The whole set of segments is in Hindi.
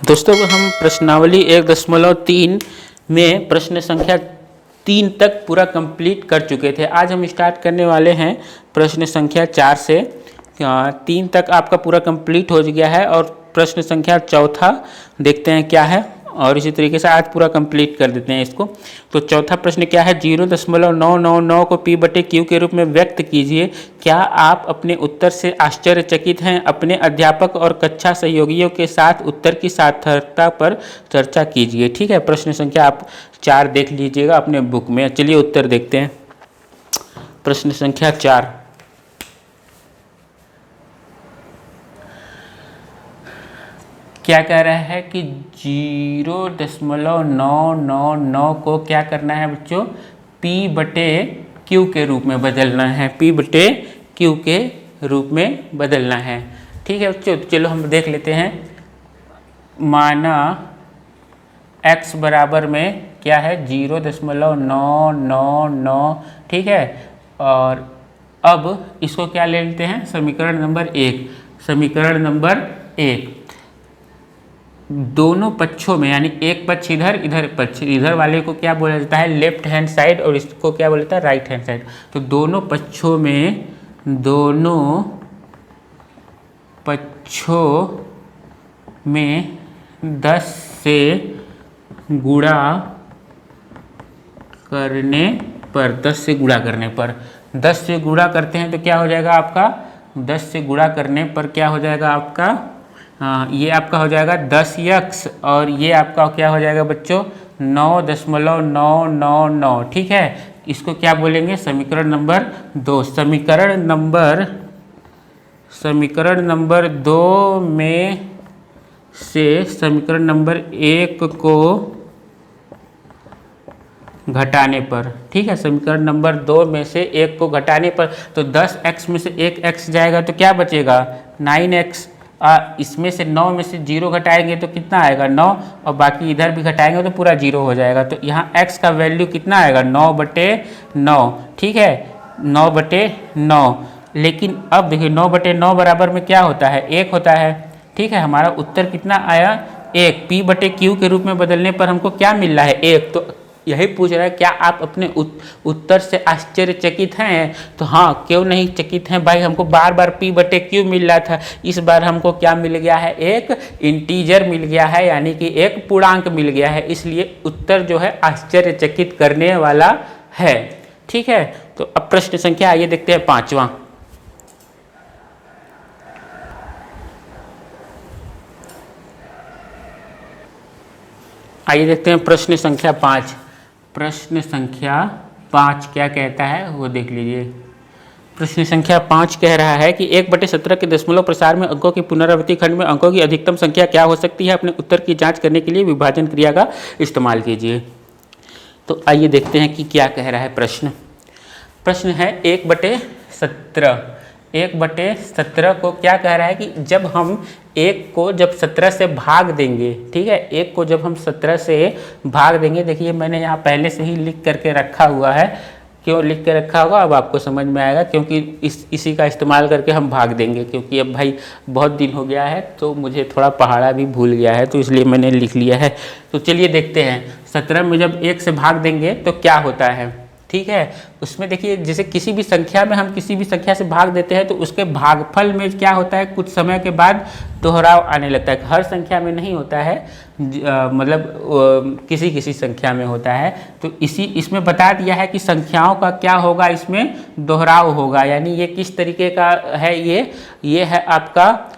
दोस्तों हम प्रश्नावली 1.3 में प्रश्न संख्या 3 तक पूरा कंप्लीट कर चुके थे। आज हम स्टार्ट करने वाले हैं प्रश्न संख्या 4 से। 3 तक आपका पूरा कंप्लीट हो गया है और प्रश्न संख्या चौथा देखते हैं क्या है, और इसी तरीके से आज पूरा कंप्लीट कर देते हैं इसको। तो चौथा प्रश्न क्या है, 0.999 को P/Q के रूप में व्यक्त कीजिए। क्या आप अपने उत्तर से आश्चर्यचकित हैं? अपने अध्यापक और कक्षा सहयोगियों के साथ उत्तर की सार्थकता पर चर्चा कीजिए। ठीक है, प्रश्न संख्या आप 4 देख लीजिएगा अपने बुक में। चलिए उत्तर देखते हैं। प्रश्न संख्या 4, क्या कह रहा है कि 0.999 को क्या करना है बच्चों, P/Q के रूप में बदलना है। P/Q के रूप में बदलना है। ठीक है बच्चों, तो चलो हम देख लेते हैं। माना x बराबर में क्या है, 0.999। ठीक है, और अब इसको क्या ले लेते हैं, समीकरण नंबर 1। समीकरण नंबर 1, दोनों पक्षों में, यानी एक पक्ष इधर, इधर पक्ष, इधर वाले को क्या बोला जाता है, लेफ्ट हैंड साइड, और इसको क्या बोला जाता है, राइट हैंड साइड। तो दोनों पक्षों में 10 से गुणा करने पर, 10 से गुणा करने पर, 10 से गुणा करते हैं तो क्या हो जाएगा आपका, 10 से गुणा करने पर क्या हो जाएगा आपका, ये आपका हो जाएगा 10x, और ये आपका क्या हो जाएगा बच्चों, 9.999। ठीक है, इसको क्या बोलेंगे, समीकरण नंबर 2। समीकरण नंबर 2 में से समीकरण नंबर 1 को घटाने पर, ठीक है, समीकरण नंबर 2 में से 1 को घटाने पर, तो 10x में से 1x जाएगा तो क्या बचेगा, 9x। इसमें से 9 में से 0 घटाएंगे तो कितना आएगा, 9, और बाकी इधर भी घटाएंगे तो पूरा 0 हो जाएगा। तो यहाँ x का वैल्यू कितना आएगा, 9/9। ठीक है, 9/9। लेकिन अब देखिए 9/9 बराबर में क्या होता है, 1 होता है। ठीक है, हमारा उत्तर कितना आया, 1। P/Q के रूप में बदलने पर हमको क्या मिल रहा है, 1। तो यही पूछ रहा है, क्या आप अपने उत्तर से आश्चर्यचकित हैं? तो हाँ, क्यों नहीं चकित हैं भाई, हमको बार बार P/Q मिल रहा था, इस बार हमको क्या मिल गया है, एक इंटीजर मिल गया है, यानी कि एक पूर्णांक मिल गया है। इसलिए उत्तर जो है आश्चर्यचकित करने वाला है। ठीक है, तो अब प्रश्न संख्या आइए देखते हैं 5वां। आइए देखते हैं प्रश्न संख्या 5। प्रश्न संख्या 5 क्या कहता है वो देख लीजिए। प्रश्न संख्या 5 कह रहा है कि 1/17 के दशमलव प्रसार में अंकों की पुनरावृत्ति खंड में अंकों की अधिकतम संख्या क्या हो सकती है। अपने उत्तर की जांच करने के लिए विभाजन क्रिया का इस्तेमाल कीजिए। तो आइए देखते हैं कि क्या कह रहा है प्रश्न। प्रश्न है 1/17। 1/17 को क्या कह रहा है कि जब हम 1 को जब 17 से भाग देंगे, ठीक है, 1 को जब हम 17 से भाग देंगे, देखिए मैंने यहाँ पहले से ही लिख करके रखा हुआ है। क्यों लिख के रखा होगा अब आपको समझ में आएगा, क्योंकि इसी का इस्तेमाल करके हम भाग देंगे। क्योंकि अब भाई बहुत दिन हो गया है तो मुझे थोड़ा पहाड़ा भी भूल गया है, तो इसलिए मैंने लिख लिया है। तो चलिए देखते हैं, 17 में जब 1 से भाग देंगे तो क्या होता है। ठीक है, उसमें देखिए जैसे किसी भी संख्या में हम किसी भी संख्या से भाग देते हैं तो उसके भागफल में क्या होता है, कुछ समय के बाद दोहराव आने लगता है। हर संख्या में नहीं होता है, मतलब किसी किसी संख्या में होता है। तो इसमें बता दिया है कि संख्याओं का क्या होगा, इसमें दोहराव होगा। यानी ये किस तरीके का है, ये है आपका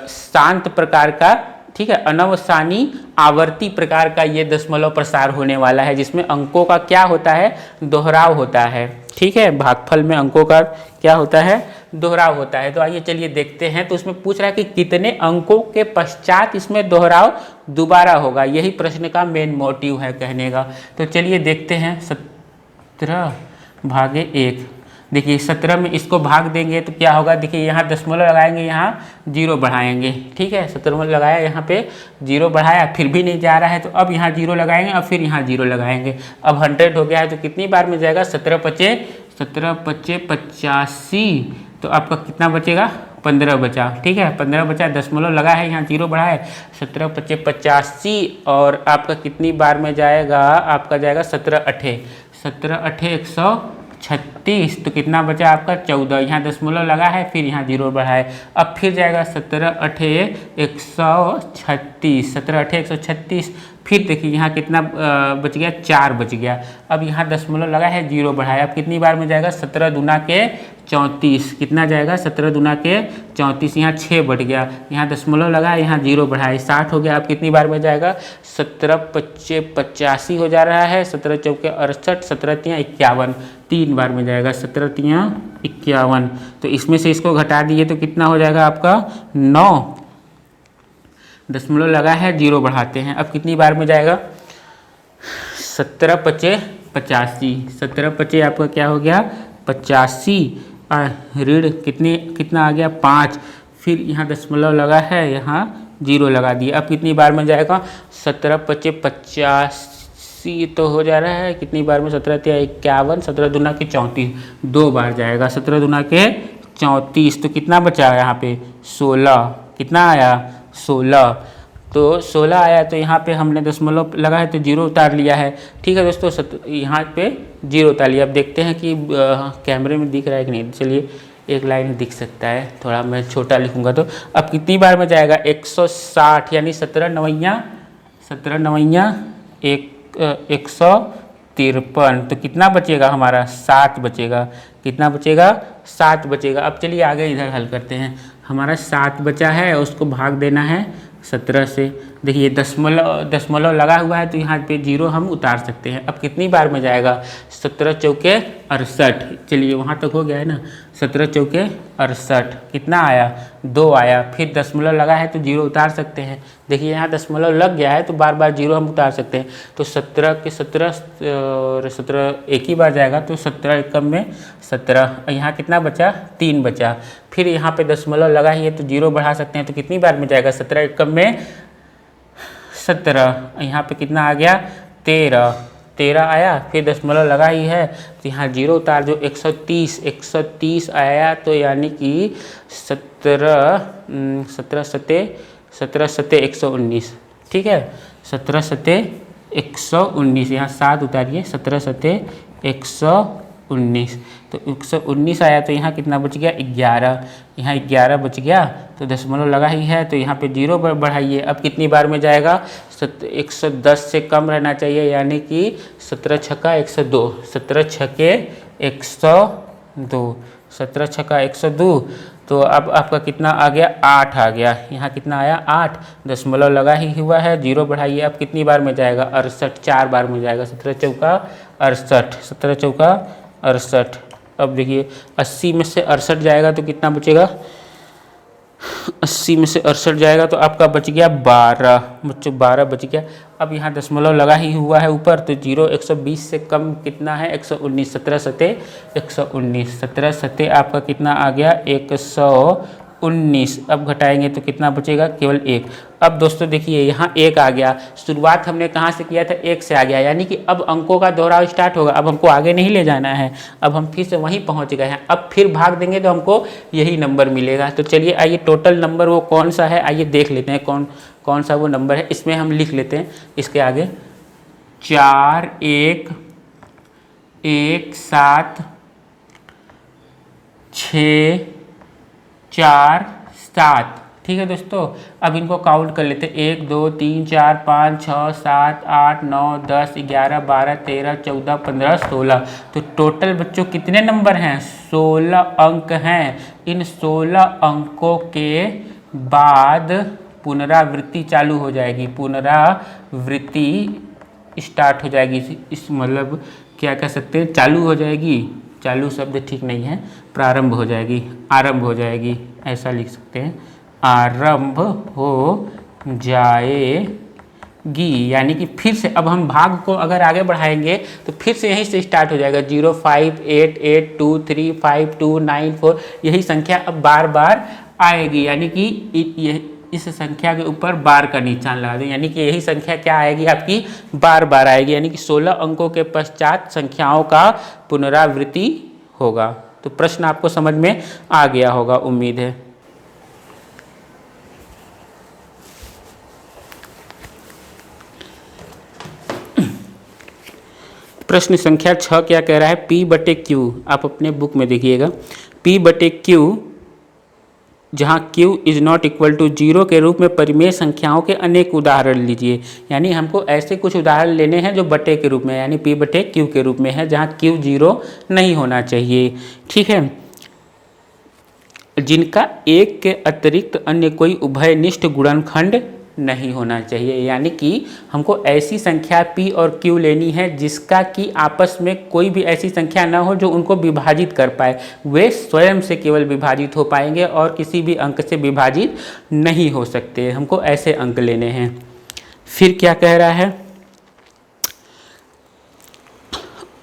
शांत प्रकार का, ठीक है, अनवसानी आवर्ती प्रकार का ये दशमलव प्रसार होने वाला है, जिसमें अंकों का क्या होता है, दोहराव होता है। ठीक है, भागफल में अंकों का क्या होता है, दोहराव होता है। तो आइए चलिए देखते हैं। तो उसमें पूछ रहा है कि कितने अंकों के पश्चात इसमें दोहराव दोबारा होगा। यही प्रश्न का मेन मोटिव है कहने का। तो चलिए देखते हैं। 17/1, देखिए 17 में इसको भाग देंगे तो क्या होगा, देखिए यहाँ दशमलव लगाएंगे, यहाँ 0 बढ़ाएंगे। ठीक है, 17 में लगाया, यहाँ पे 0 बढ़ाया, फिर भी नहीं जा रहा है तो अब यहाँ 0 लगाएंगे और फिर यहाँ 0 लगाएंगे। अब 100 हो गया है तो कितनी बार में जाएगा, 17 × 5 = 85। तो आपका कितना बचेगा, 15 बचा। ठीक है, 15 बचा, दशमलव लगा है, यहाँ 0 बढ़ा है, 17 पच्चे 85 और आपका कितनी बार में जाएगा, आपका जाएगा 17 अठे 136, तो कितना बचा आपका 14, यहाँ दशमलव लगा है, फिर यहाँ 0 बढ़ा है, अब फिर जाएगा 17 अठे 136, 17 अठे 136, फिर देखिए यहाँ कितना बच गया, 4 बच गया, अब यहाँ दशमलव लगा है, 0 बढ़ाया, अब कितनी बार में जाएगा, 17 दूना के 34, कितना जाएगा 17 दूना के 34, यहाँ 6 बढ़ गया, यहाँ दशमलव लगा है, यहाँ 0 बढ़ाया, 60 हो गया, अब कितनी बार में जाएगा, 17 पच्चे 85 हो जा रहा है, 17 चौके 68, 17 तियाँ 51, 3 बार में जाएगा, 17 तियाँ 51, तो इसमें से इसको घटा दिए तो कितना हो जाएगा आपका 9, दशमलव लगा है, 0 बढ़ाते हैं, अब कितनी बार में जाएगा, 17 पच्चे 85, 17 पच्चे आपका क्या हो गया 85, ऋण कितना आ गया 5, फिर यहाँ दशमलव लगा है, यहाँ 0 लगा दिए, अब कितनी बार में जाएगा, 17 पच्चे 85 तो हो जा रहा है, कितनी बार में, 17 तिया 51, 17 दूना के 34, 2 बार जाएगा, 17 दूना के 34, तो कितना बचा यहाँ पे 16, कितना आया 16, तो 16 आया, तो यहाँ पे हमने दशमलव लगा है तो 0 उतार लिया है। ठीक है दोस्तों, यहाँ पे 0 उतार लिया। अब देखते हैं कि कैमरे में दिख रहा है कि नहीं, चलिए एक लाइन दिख सकता है, थोड़ा मैं छोटा लिखूंगा तो अब कितनी बार में जाएगा 160, यानी 17 नवैया 153, तो कितना बचेगा हमारा 7 बचेगा, कितना बचेगा 7 बचेगा। अब चलिए आगे इधर हल करते हैं, हमारा 7 बचा है, उसको भाग देना है 17 से, देखिए दशमलव लगा हुआ है तो यहाँ पे 0 हम उतार सकते हैं। अब कितनी बार में जाएगा, 17 चौके 68, चलिए वहाँ तक हो गया है ना, 17 चौके 68, कितना आया 2 आया, फिर दशमलव लगा है तो 0 उतार सकते हैं, देखिए यहाँ दशमलव लग गया है तो बार बार 0 हम उतार सकते हैं, तो 17 के 17 और 17 एक ही बार जाएगा, तो 17 एकम में 17, यहाँ कितना बचा 3 बचा, फिर यहाँ पे दशमलव लगा ही है तो 0 बढ़ा सकते हैं, तो कितनी बार में जाएगा 17 एकम में 17, यहाँ पे कितना आ गया 13 आया, फिर दशमलव लगा ही है तो यहाँ 0 उतार जो 130 आया, तो यानी कि 17 सते 119, ठीक है 17 सते 119, यहाँ 7 उतारिए, 17 सते 119, तो 119 आया, तो यहाँ कितना बच गया 11, यहाँ 11 बच गया, तो दशमलव लगा ही है तो यहाँ पे 0 बढ़ाइए, अब कितनी बार में जाएगा 110 से कम रहना चाहिए, यानी कि 17 छक्का 102, 17 छक्के 102, 17 छक्का 102, तो अब आपका कितना आ गया 8 आ गया, यहाँ कितना आया 8, दशमलव लगा ही हुआ है, 0 बढ़ाइए, अब कितनी बार में जाएगा 68, 4 बार में जाएगा, 17 चौका 68, 17 चौका 68, अब देखिए 80 में से 68 जाएगा तो कितना बचेगा, 80 में से 68 जाएगा तो आपका बच गया 12, बच्चों 12 बच गया। अब यहाँ दशमलव लगा ही हुआ है ऊपर, तो 0 120 से कम कितना है 119, 17 सते 119, 17 सते आपका कितना आ गया 119, अब घटाएंगे तो कितना बचेगा केवल 1। अब दोस्तों देखिए यहाँ 1 आ गया, शुरुआत हमने कहाँ से किया था 1 से आ गया, यानी कि अब अंकों का दोहराव स्टार्ट होगा, अब हमको आगे नहीं ले जाना है, अब हम फिर से वहीं पहुँच गए हैं, अब फिर भाग देंगे तो हमको यही नंबर मिलेगा। तो चलिए आइए टोटल नंबर वो कौन सा है, आइए देख लेते हैं कौन सा वो नंबर है, इसमें हम लिख लेते हैं इसके आगे 4 1 1 7 6 4 7, ठीक है दोस्तों। अब इनको काउंट कर लेते हैं, 1 2 3 4 5 6 7 8 9 10 11 12 13 14 15 16, तो टोटल बच्चों कितने नंबर हैं 16 अंक हैं। इन 16 अंकों के बाद पुनरावृत्ति चालू हो जाएगी, पुनरावृत्ति स्टार्ट हो जाएगी, इस मतलब क्या कह सकते हैं चालू हो जाएगी, चालू शब्द ठीक नहीं है, प्रारंभ हो जाएगी, आरंभ हो जाएगी, ऐसा लिख सकते हैं, आरंभ हो जाएगी, यानी कि फिर से अब हम भाग को अगर आगे बढ़ाएंगे तो फिर से यहीं से स्टार्ट हो जाएगा 0 5 8 8 2 3 5 2 9 4, यही संख्या अब बार बार आएगी, यानी कि इस संख्या के ऊपर बार का निशान लगा दें, यानी कि यही संख्या क्या आएगी आपकी बार बार आएगी, यानी कि 16 अंकों के पश्चात संख्याओं का पुनरावृत्ति होगा। तो प्रश्न आपको समझ में आ गया होगा, उम्मीद है। प्रश्न संख्या 6 क्या कह रहा है, P बटे Q, आप अपने बुक में देखिएगा, P बटे Q जहाँ Q is not equal to 0 के रूप में परिमेय संख्याओं के अनेक उदाहरण लीजिए। यानी हमको ऐसे कुछ उदाहरण लेने हैं जो बटे के रूप में, यानी P बटे Q के रूप में है, जहाँ Q 0 नहीं होना चाहिए। ठीक है, जिनका एक के अतिरिक्त अन्य कोई उभयनिष्ठ गुणनखंड नहीं होना चाहिए। यानी कि हमको ऐसी संख्या P और Q लेनी है जिसका कि आपस में कोई भी ऐसी संख्या ना हो जो उनको विभाजित कर पाए, वे स्वयं से केवल विभाजित हो पाएंगे और किसी भी अंक से विभाजित नहीं हो सकते। हमको ऐसे अंक लेने हैं। फिर क्या कह रहा है,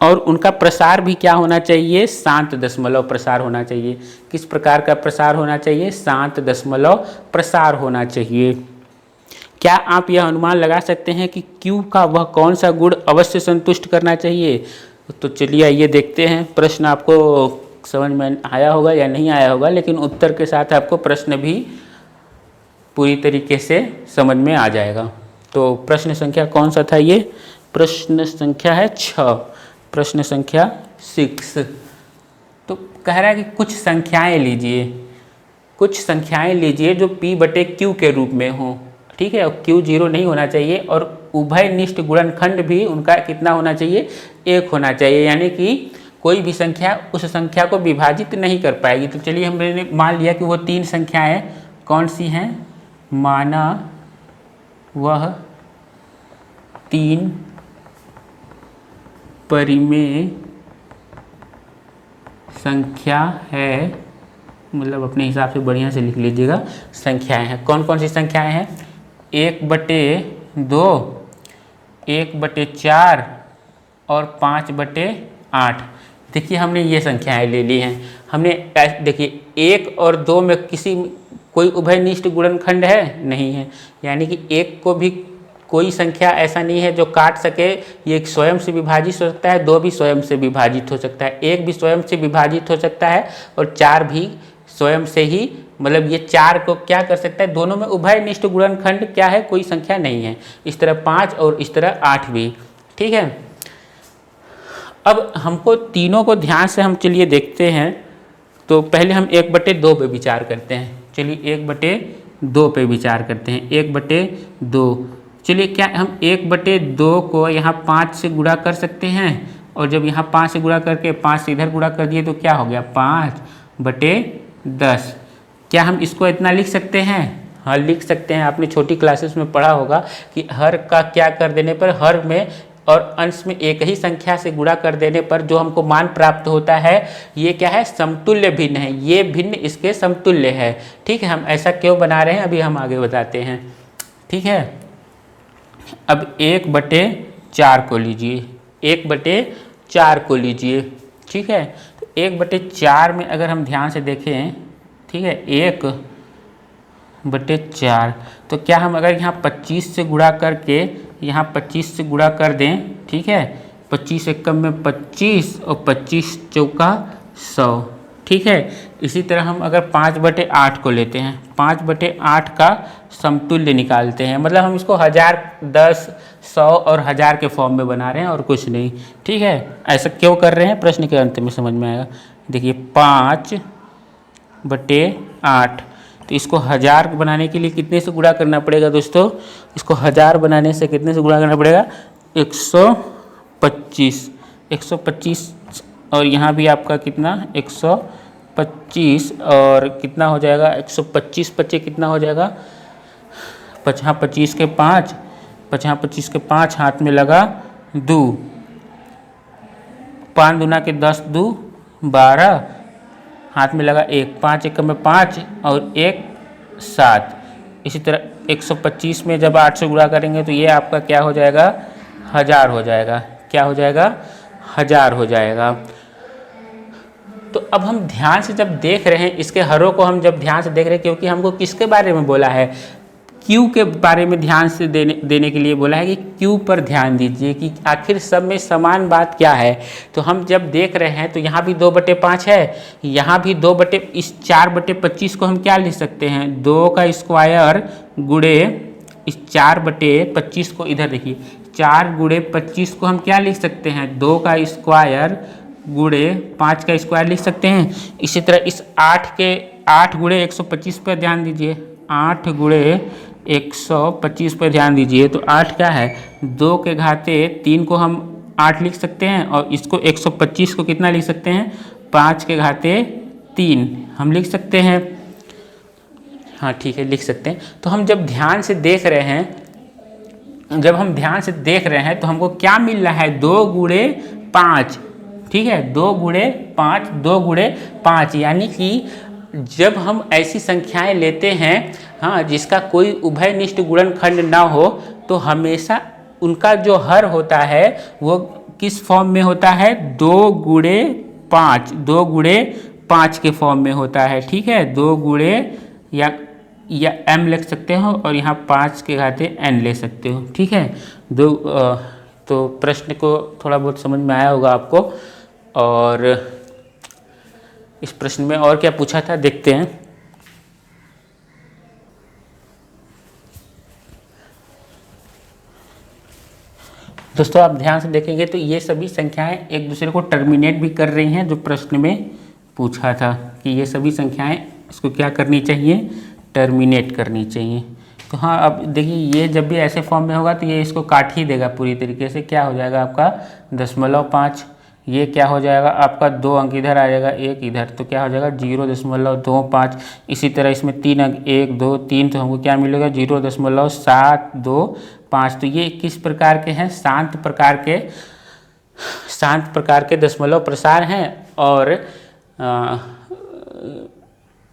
और उनका प्रसार भी क्या होना चाहिए, शांत दशमलव प्रसार होना चाहिए। किस प्रकार का प्रसार होना चाहिए, शांत दशमलव प्रसार होना चाहिए। क्या आप यह अनुमान लगा सकते हैं कि Q का वह कौन सा गुण अवश्य संतुष्ट करना चाहिए? तो चलिए आइए देखते हैं। प्रश्न आपको समझ में आया होगा या नहीं आया होगा, लेकिन उत्तर के साथ आपको प्रश्न भी पूरी तरीके से समझ में आ जाएगा। तो प्रश्न संख्या कौन सा था ये, प्रश्न संख्या है 6, प्रश्न संख्या 6। तो कह रहा है कि कुछ संख्याएं लीजिए, कुछ संख्याएं लीजिए जो P बटे Q के रूप में हों। ठीक है, और Q 0 नहीं होना चाहिए और उभयनिष्ठ गुणनखंड भी उनका कितना होना चाहिए, 1 होना चाहिए। यानी कि कोई भी संख्या उस संख्या को विभाजित नहीं कर पाएगी। तो चलिए हमने मान लिया कि वो 3 संख्याएं कौन सी हैं, माना वह 3 परिमेय संख्या है, मतलब अपने हिसाब से बढ़िया से लिख लीजिएगा, संख्याएं हैं। कौन कौन सी संख्याएं हैं, 1/2, 1/4 और 5/8। देखिए हमने ये संख्याएं ले ली हैं। हमने देखिए 1 और 2 में कोई उभयनिष्ठ गुणनखंड है, नहीं है। यानी कि 1 को भी कोई संख्या ऐसा नहीं है जो काट सके, ये स्वयं से विभाजित हो सकता है, 2 भी स्वयं से विभाजित हो सकता है, 1 भी स्वयं से विभाजित हो सकता है और 4 भी स्वयं से ही, मतलब ये 4 को क्या कर सकता है, दोनों में उभयनिष्ठ गुणनखंड क्या है, कोई संख्या नहीं है। इस तरह 5 और इस तरह 8 भी। ठीक है, अब हमको तीनों को ध्यान से हम चलिए देखते हैं। तो पहले हम 1/2 पे विचार करते हैं। चलिए 1/2 पे विचार करते हैं। 1/2, चलिए क्या हम 1/2 को यहाँ 5 से गुणा कर सकते हैं, और जब यहाँ 5 से गुणा करके 5 से इधर गुणा कर दिए तो क्या हो गया, 5/10। क्या हम इसको इतना लिख सकते हैं? हाँ लिख सकते हैं। आपने छोटी क्लासेस में पढ़ा होगा कि हर का क्या कर देने पर, हर में और अंश में एक ही संख्या से गुणा कर देने पर जो हमको मान प्राप्त होता है, ये क्या है, समतुल्य भिन्न है। ये भिन्न इसके समतुल्य है। ठीक है, हम ऐसा क्यों बना रहे हैं अभी हम आगे बताते हैं। ठीक है, अब 1/4 को लीजिए, 1/4 को लीजिए। ठीक है, तो 1/4 में अगर हम ध्यान से देखें, ठीक है, 1/4, तो क्या हम अगर यहाँ 25 से गुणा करके यहाँ 25 से गुणा कर दें, ठीक है, 25 एकम में 25 और 25 चौका 100। ठीक है, इसी तरह हम अगर 5/8 को लेते हैं, 5/8 का समतुल्य निकालते हैं, मतलब हम इसको 1000, 10, 100 और 1000 के फॉर्म में बना रहे हैं और कुछ नहीं। ठीक है, ऐसा क्यों कर रहे हैं प्रश्न के अंत में समझ में आएगा। देखिए 5/8, तो इसको 1000 बनाने के लिए कितने से गुणा करना पड़ेगा दोस्तों, इसको 1000 बनाने से कितने से गुणा करना पड़ेगा, 125 और यहाँ भी आपका कितना 125 और कितना हो जाएगा 125 25 कितना हो जाएगा 25 के 5 25 हाथ में लगा 2, 5 दूना के 10 2 12 हाथ में लगा 1, 5 एकम में 5 और 1 7। इसी तरह 125 में जब 8 से गुणा करेंगे तो ये आपका क्या हो जाएगा 1000 हो जाएगा। क्या हो जाएगा 1000 हो जाएगा। तो अब हम ध्यान से जब देख रहे हैं इसके हरों को, हम जब ध्यान से देख रहे हैं, क्योंकि हमको किसके बारे में बोला है, क्यू के बारे में ध्यान से देने के लिए बोला है कि क्यू पर ध्यान दीजिए कि आखिर सब में समान बात क्या है। तो हम जब देख रहे हैं तो यहाँ भी 2/5 है, यहाँ भी इस 4/25 को हम क्या लिख सकते हैं, 2 का स्क्वायर गुणे इस 4/25 को, इधर देखिए 4 गुणे 25 को हम क्या लिख सकते हैं, 2 का स्क्वायर गुणे 5 का स्क्वायर लिख सकते हैं। इसी तरह इस 8 गुणे 125 पर ध्यान दीजिए, 8 गुणे 125 पर ध्यान दीजिए। तो 8 क्या है, 2 के घाते 3 को हम 8 लिख सकते हैं और इसको 125 को कितना लिख सकते हैं, 5 के घाते 3 हम लिख सकते हैं। हाँ ठीक है, लिख सकते हैं। तो हम जब ध्यान से देख रहे हैं, तो हमको क्या मिल रहा है, 2 गुणे 5, ठीक है, 2 गुणे 5, यानी कि जब हम ऐसी संख्याएं लेते हैं, हाँ, जिसका कोई उभयनिष्ठ गुणनखंड ना हो, तो हमेशा उनका जो हर होता है वो किस फॉर्म में होता है, 2 गुणे 5 के फॉर्म में होता है। ठीक है, 2 गुणे या m लिख सकते हो और यहाँ 5 के घाते n ले सकते हो। ठीक है, तो प्रश्न को थोड़ा बहुत समझ में आया होगा आपको। और इस प्रश्न में और क्या पूछा था देखते हैं। दोस्तों आप ध्यान से देखेंगे तो ये सभी संख्याएं एक दूसरे को टर्मिनेट भी कर रही हैं, जो प्रश्न में पूछा था कि ये सभी संख्याएं इसको क्या करनी चाहिए, टर्मिनेट करनी चाहिए। तो हाँ, अब देखिए ये जब भी ऐसे फॉर्म में होगा तो ये इसको काट ही देगा पूरी तरीके से। क्या हो जाएगा आपका 0.5, ये क्या हो जाएगा आपका 2 अंक इधर आ जाएगा, 1 इधर, तो क्या हो जाएगा 0.25। इसी तरह इसमें 3 अंक 1 2 3, तो हमको क्या मिलेगा 0.725। तो ये किस प्रकार के हैं, शांत प्रकार के दशमलव प्रसार हैं।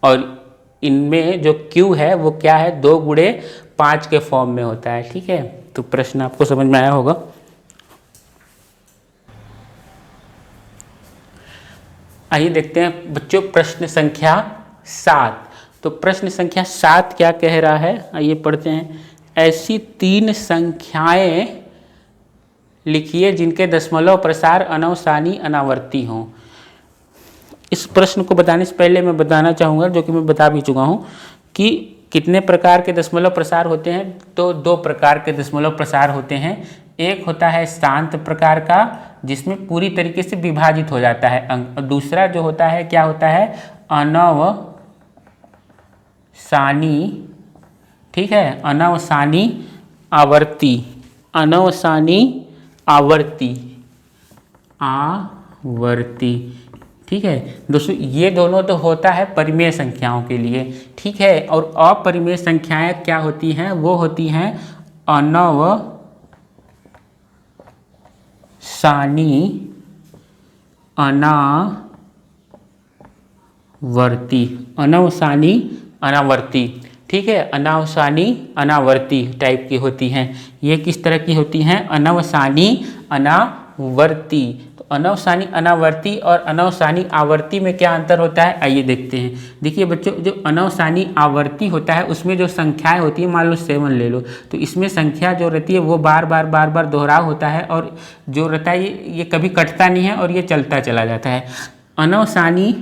और इनमें जो Q है वो क्या है, 2 गुणे 5 के फॉर्म में होता है। ठीक है, तो प्रश्न आपको समझ में आया होगा। आइए देखते हैं बच्चों प्रश्न संख्या 7। तो प्रश्न संख्या 7 क्या कह रहा है, आइए पढ़ते हैं। ऐसी 3 संख्याएं लिखिए जिनके दशमलव प्रसार अनवसानी अनावर्ती हों। इस प्रश्न को बताने से पहले मैं बताना चाहूँगा, जो कि मैं बता भी चुका हूँ, कि कितने प्रकार के दशमलव प्रसार होते हैं। तो 2 प्रकार के दशमलव प्रसार होते हैं। एक होता है शांत प्रकार का, जिसमें पूरी तरीके से विभाजित हो जाता है अंक। दूसरा जो होता है क्या होता है, अनवसानी। ठीक है, अनवसानी आवर्ती, ठीक है दोस्तों, ये दोनों तो होता है परिमेय संख्याओं के लिए। ठीक है, और अपरिमेय संख्याएं क्या होती हैं, वो होती हैं अनवसानी अनावर्ती। ठीक है, अनावसानी अनावर्ती टाइप की होती हैं। ये किस तरह की होती हैं, अनवसानी अनावर्ती। तो अनवसानी अनावर्ती और अनवसानी आवर्ती में क्या अंतर होता है, आइए देखते हैं। देखिए बच्चों, जो अनवसानी आवर्ती होता है उसमें जो संख्याएं होती है, मान लो 7 ले लो, तो इसमें संख्या जो रहती है वो बार बार दोहराव होता है, और जो रहता है ये कभी कटता नहीं है और ये चलता चला जाता है। अनवसानी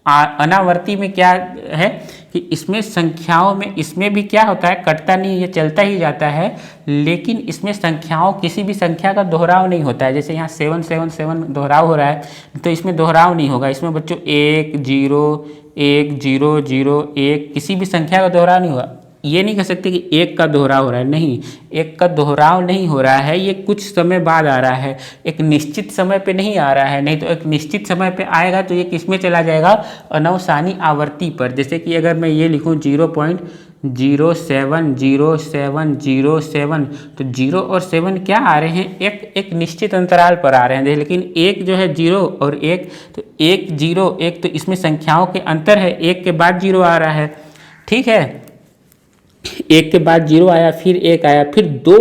अनावर्ती में क्या है कि इसमें संख्याओं में, इसमें भी क्या होता है, कटता नहीं, ये चलता ही जाता है, लेकिन इसमें संख्याओं, किसी भी संख्या का दोहराव नहीं होता है। जैसे यहाँ 777 दोहराव हो रहा है, तो इसमें दोहराव नहीं होगा। इसमें बच्चों 1 0 1 0 0 1 किसी भी संख्या का दोहराव नहीं होगा। ये नहीं कह सकते कि 1 का दोहराव हो रहा है, नहीं, 1 का दोहराव नहीं हो रहा है, ये कुछ समय बाद आ रहा है, एक निश्चित समय पे नहीं आ रहा है। नहीं तो एक निश्चित समय पे आएगा तो ये किस में चला जाएगा, अनवसानी आवर्ती पर। जैसे कि अगर मैं ये लिखूँ 0.070707, तो 0 और 7 क्या आ रहे हैं, एक निश्चित अंतराल पर आ रहे हैं। लेकिन 1 जो है 0 और 1, तो 1 0 1, तो इसमें संख्याओं के अंतर है, 1 के बाद 0 आ रहा है। ठीक है, 1 के बाद 0 आया, फिर 1 आया, फिर 2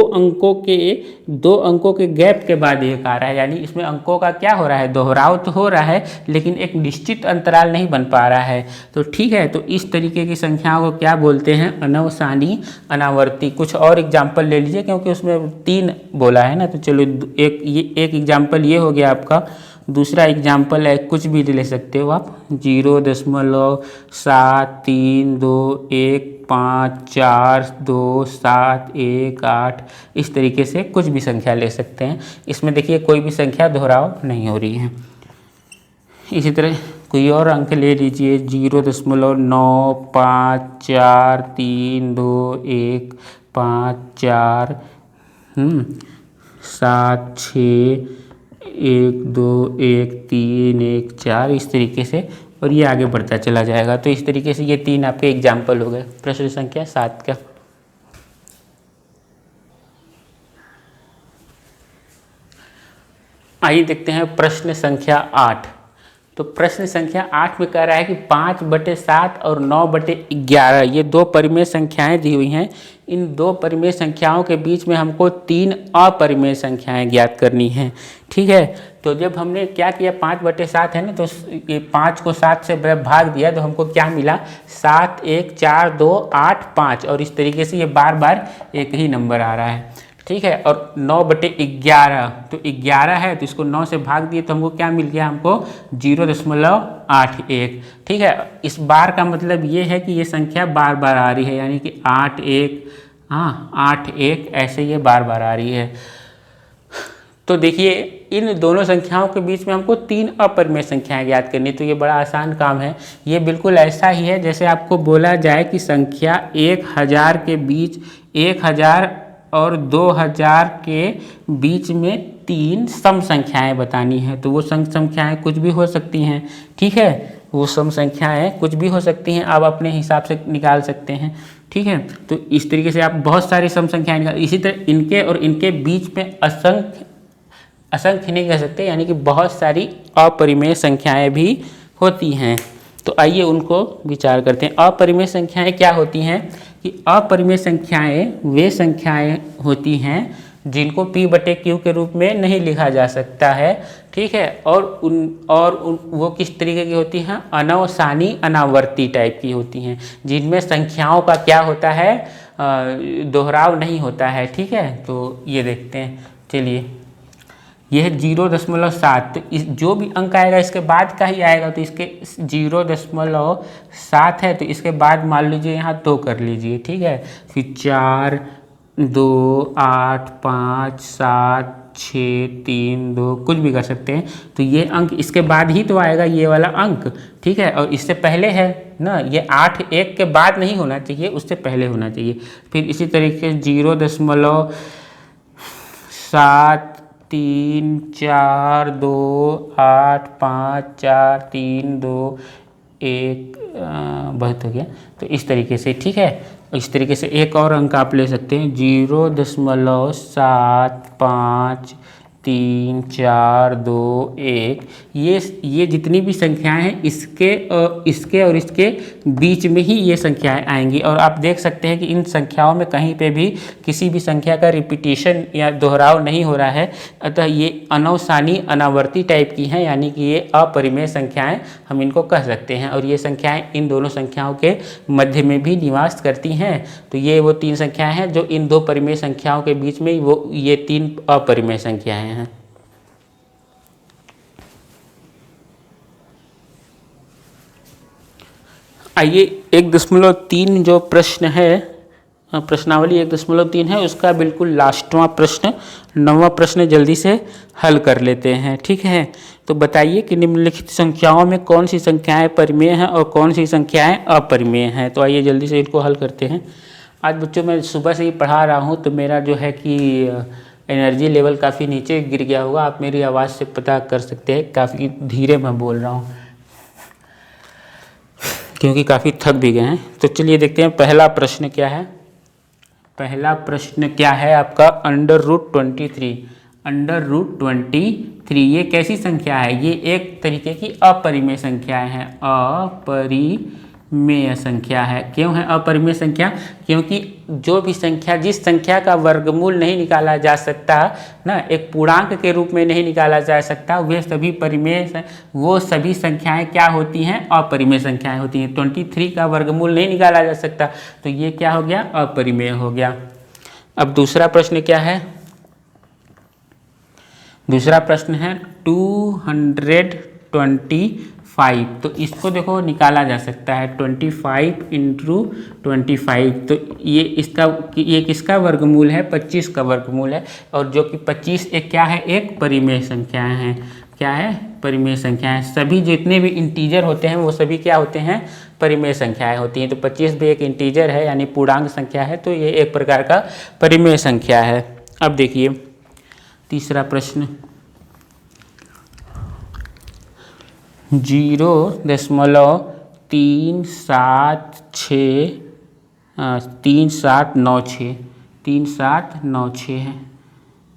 अंकों के गैप के बाद 1 आ रहा है। यानी इसमें अंकों का क्या हो रहा है, दोहराव तो हो रहा है, लेकिन एक निश्चित अंतराल नहीं बन पा रहा है। तो ठीक है, तो इस तरीके की संख्याओं को क्या बोलते हैं, अनवसानी अनावर्ती। कुछ और एग्जाम्पल ले लीजिए, क्योंकि उसमें 3 बोला है ना, तो चलो एक एग्जाम्पल ये हो गया आपका दूसरा एग्जाम्पल है, कुछ भी ले सकते हो आप, 0.732154278 इस तरीके से कुछ भी संख्या ले सकते हैं। इसमें देखिए कोई भी संख्या दोहराव नहीं हो रही है। इसी तरह कोई और अंक ले लीजिए, 0.532315432121313114 इस तरीके से, और ये आगे बढ़ता चला जाएगा। तो इस तरीके से ये 3 आपके एग्जाम्पल हो गए प्रश्न संख्या 7 का। आइए देखते हैं प्रश्न संख्या 8। तो प्रश्न संख्या 8 में कह रहा है कि 5/7 और 9/11 ये 2 परिमेय संख्याएं दी हुई हैं। इन 2 परिमेय संख्याओं के बीच में हमको 3 अपरिमेय संख्याएं ज्ञात करनी हैं। ठीक है, तो जब हमने क्या किया, 5/7 है ना, तो ये 5 को 7 से भाग दिया तो हमको क्या मिला, 7 1 4 2 8 5, और इस तरीके से ये बार बार एक ही नंबर आ रहा है। ठीक है, और 9/11 तो 11 है, तो इसको 9 से भाग दिए तो हमको क्या मिल गया, हमको 0.81। ठीक है, इस बार का मतलब ये है कि ये संख्या बार बार आ रही है, यानी कि 8 1, हाँ 8 1 ऐसे ये बार बार आ रही है। तो देखिए इन दोनों संख्याओं के बीच में हमको 3 अपरिमेय संख्याएं ज्ञात करनी, तो ये बड़ा आसान काम है। ये बिल्कुल ऐसा ही है जैसे आपको बोला जाए कि संख्या 1000 के बीच 1000 और 2000 के बीच में 3 सम संख्याएं बतानी है। तो वो सम संख्याएं कुछ भी हो सकती हैं। ठीक है, वो सम संख्याएं कुछ भी हो सकती हैं, आप अपने हिसाब से निकाल सकते हैं। ठीक है, तो इस तरीके से आप बहुत सारी सम संख्याएं निकाल, इसी तरह इनके और इनके बीच में असंख्य नहीं कह सकते, यानी कि बहुत सारी अपरिमेय संख्याएं भी होती हैं। तो आइए उनको विचार करते हैं। अपरिमेय संख्याएं क्या होती हैं कि अपरिमेय संख्याएं वे संख्याएं होती हैं जिनको P/Q के रूप में नहीं लिखा जा सकता है। ठीक है, और वो किस तरीके की होती हैं, अनवसानी अनावर्ती टाइप की होती हैं, जिनमें संख्याओं का क्या होता है, दोहराव नहीं होता है। ठीक है, तो ये देखते हैं, चलिए यह है 0.7, जो भी अंक आएगा इसके बाद का ही आएगा, तो इसके 0.7 है, तो इसके बाद मान लीजिए यहाँ 2 कर लीजिए। ठीक है, फिर 4 2 8 5 7 6 3 2 कुछ भी कर सकते हैं। तो ये अंक इसके बाद ही तो आएगा, ये वाला अंक। ठीक है, और इससे पहले है ना, ये 8 1 के बाद नहीं होना चाहिए, उससे पहले होना चाहिए। फिर इसी तरीके 0.7 3 4 2 8 5 4 3 2 1 बहुत हो गया, तो इस तरीके से। ठीक है, इस तरीके से एक और अंक आप ले सकते हैं, 0.7 5 3 4 2 1। ये जितनी भी संख्याएं हैं इसके और इसके बीच में ही ये संख्याएं आएंगी। और आप देख सकते हैं कि इन संख्याओं में कहीं पे भी किसी भी संख्या का रिपीटिशन या दोहराव नहीं हो रहा है, अतः ये अनवसानी अनावर्ती टाइप की हैं, यानी कि ये अपरिमेय संख्याएं हम इनको कह सकते हैं। और ये संख्याएं इन दोनों संख्याओं के मध्य में भी निवास करती हैं। तो ये वो 3 संख्याएं हैं जो इन 2 परिमेय संख्याओं के बीच में वो ये 3 अपरिमेय संख्याएं हैं। आइए 1.3 जो प्रश्न है, प्रश्नावली 1.3 है, उसका बिल्कुल लास्टवां प्रश्न 9वां प्रश्न जल्दी से हल कर लेते हैं। ठीक है, तो बताइए कि निम्नलिखित संख्याओं में कौन सी संख्याएं परिमेय हैं और कौन सी संख्याएं अपरिमेय हैं। तो आइए जल्दी से इनको हल करते हैं। आज बच्चों मैं सुबह से ही पढ़ा रहा हूँ, तो मेरा जो है कि एनर्जी लेवल काफ़ी नीचे गिर गया होगा, आप मेरी आवाज़ से पता कर सकते हैं, काफ़ी धीरे मैं बोल रहा हूँ क्योंकि काफ़ी थक भी गए हैं। तो चलिए देखते हैं पहला प्रश्न क्या है। पहला प्रश्न क्या है आपका, √23। √23 ये कैसी संख्या है, ये एक तरीके की अपरिमेय संख्याएं हैं। अपरिमेय संख्या है, क्यों है अपरिमेय संख्या, क्योंकि जो भी संख्या, जिस संख्या का वर्गमूल नहीं निकाला जा सकता ना, एक पूर्णांक के रूप में नहीं निकाला जा सकता, वे सभी परिमेय, वो सभी संख्याएं क्या होती हैं, अपरिमेय संख्याएं होती हैं। 23 का वर्गमूल नहीं निकाला जा सकता, तो ये क्या हो गया, अपरिमेय हो गया। अब दूसरा प्रश्न क्या है, दूसरा प्रश्न है 225, तो इसको देखो निकाला जा सकता है 25 × 25, तो ये किसका वर्गमूल है? 25 का वर्गमूल है। और जो कि 25 एक क्या है? एक परिमेय संख्या है। क्या है? परिमेय संख्या है। सभी जितने भी इंटीजर होते हैं वो सभी क्या होते हैं? परिमेय संख्याएं होती हैं। तो 25 भी एक इंटीजर है, यानी पूर्णांक संख्या है, तो ये एक प्रकार का परिमेय संख्या है। अब देखिए तीसरा प्रश्न 0.3796 3796 है,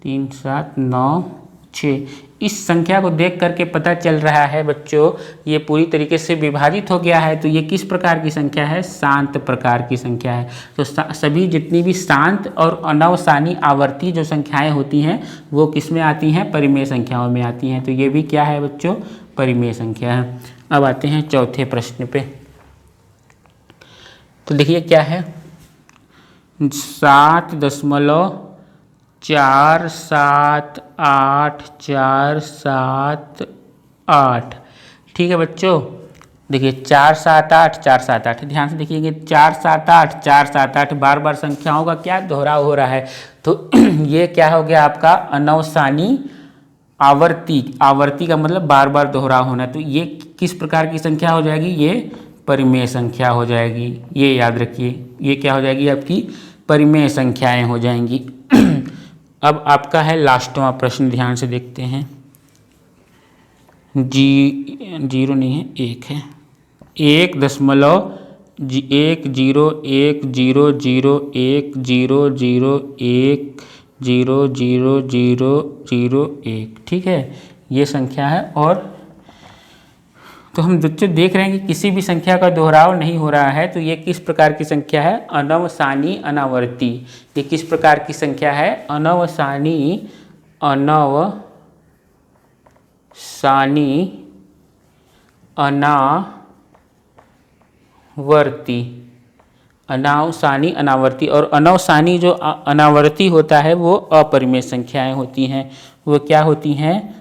3796। इस संख्या को देख करके पता चल रहा है बच्चों ये पूरी तरीके से विभाजित हो गया है। तो ये किस प्रकार की संख्या है? शांत प्रकार की संख्या है। तो सभी जितनी भी शांत और अनवसानी आवर्ती जो संख्याएं होती हैं वो किस में आती हैं? परिमेय संख्याओं में आती हैं। तो ये भी क्या है बच्चों? परिमेय संख्या है। अब आते हैं चौथे प्रश्न पे। तो देखिए क्या है, 7.47847 ठीक है बच्चों। देखिए 478 ध्यान से देखिएगा, 478 बार बार संख्याओं का क्या दोहराव हो रहा है। तो ये क्या हो गया आपका? अनवसानी आवर्ती का मतलब बार बार दोहराव होना। तो ये किस प्रकार की संख्या हो जाएगी? ये परिमेय संख्या हो जाएगी। ये याद रखिए, ये क्या हो जाएगी? आपकी परिमेय संख्याएं हो जाएंगी। अब आपका है लास्टवां प्रश्न, ध्यान से देखते हैं। जीरो नहीं है, 1 है। 1.101010101001 ठीक है, ये संख्या है। और तो हम बच्चों देख रहे हैं कि किसी भी संख्या का दोहराव नहीं हो रहा है। तो ये किस प्रकार की संख्या है? अनवसानी अनावर्ती। ये किस प्रकार की संख्या है? अनवसानी अनावसानी अनावर्ती। और अनवसानी जो अनावर्ती होता है वो अपरिमेय संख्याएं होती हैं। वो क्या होती हैं?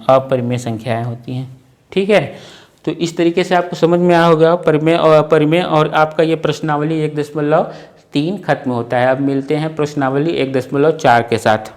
अपरिमेय संख्याएं होती हैं। ठीक है, तो इस तरीके से आपको समझ में आया होगा परिमेय और अपरिमेय। और आपका ये प्रश्नावली 1.3 खत्म होता है। अब मिलते हैं प्रश्नावली 1.4 के साथ।